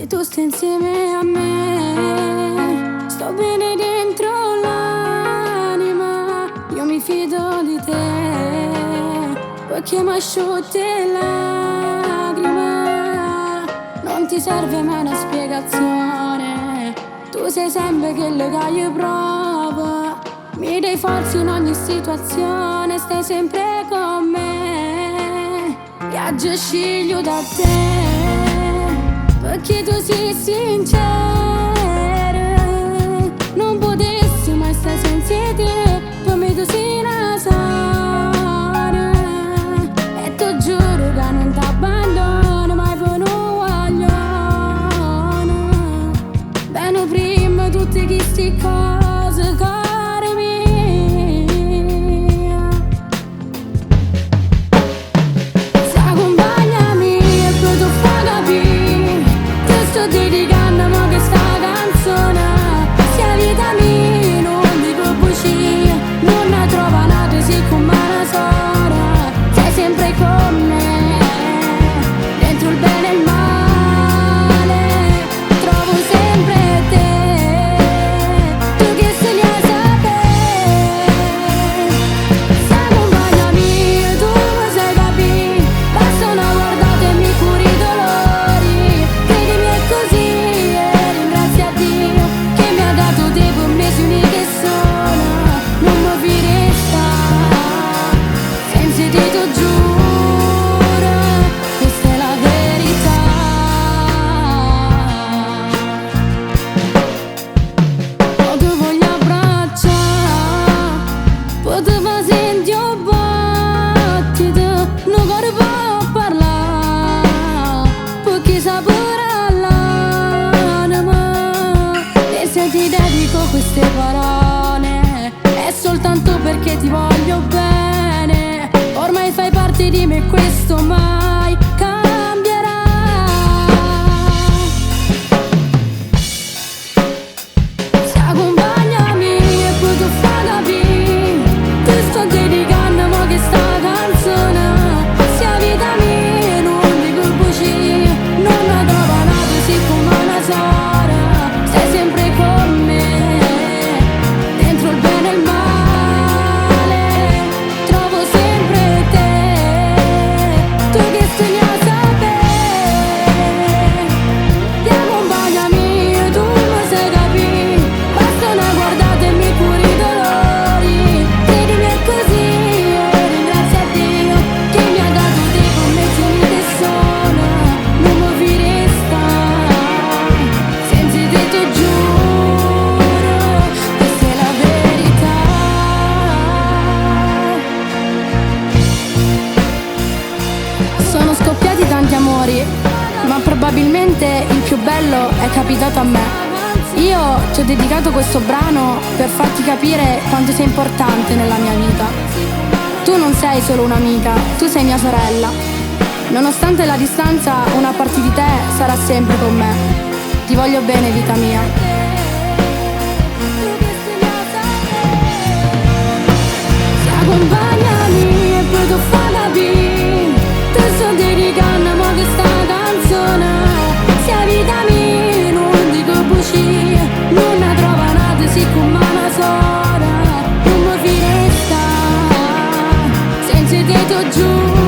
Se tu stai insieme a me, sto bene dentro l'anima. Io mi fido di te, perché mi asciutti lacrime. Non ti serve mai una spiegazione, tu sei sempre quello che io provo. Mi dai forza in ogni situazione, stai sempre con me. Viaggio e sciglio da te, perché tu sei sincero. Non potessi mai stare senza te, per me tu sei una sola. E ti giuro che non ti abbandono mai per un guaglione. Bene prima tutte queste cose, cari mia. Se accompagnami e poi tu fai capire, ti sto dedicando mo che sta canzone. Sia vita mia, non dico bugie, non ne trova nata, sei come una sola. Sei sempre con me, dentro il bene e il male, trovo sempre te. Tu che se ne sapere, se accompagnami, tu mi sai capire. Basta una guardata e mi curi i dolori. Credimi è così e ringrazia Dio che mi ha dato te per mesi uniche che sono. Non mi firesta, senza te ti giuro, questa è la verità. O ti voglio abbracciare, potevo sentire un battito, non cuore può parlare, perché sapore l'anima. E se ti dedico queste parole, è soltanto perché ti voglio bene. Ormai fai parte di me, questo mai cambierà. Se accompagnami e poi tu fai capire, ti sto dedicando mo che sta canzone. Sia vita mia, non dico bugie, non ne trova nata, sei come una sola. Sei sempre con me, dentro il bene e il male, trovo sempre te. Tu che sogni a sapere, ti accompagnami, tu mi sai capire. Basta una guardata e mi curi i dolori. Credimi è così e ringrazia Dio che mi ha dato te come sogni che sono. Non mi firesta, senza te ti giuro, questa è la verità. Sono scoppiati tanti amori, ma probabilmente il più bello è capitato a me. Io ti ho dedicato questo brano per farti capire quanto sei importante nella mia vita. Tu non sei solo un'amica, tu sei mia sorella. Nonostante la distanza, una parte di te sarà sempre con me. Ti voglio bene, vita mia. Se accompagnami e poi tu fai capire, ti sto dedicando mo che sta canzone. Sia vita mia, non dico bugie, non ne trova nata, sei come una sola. Non mi firesta, senza te ti giuro.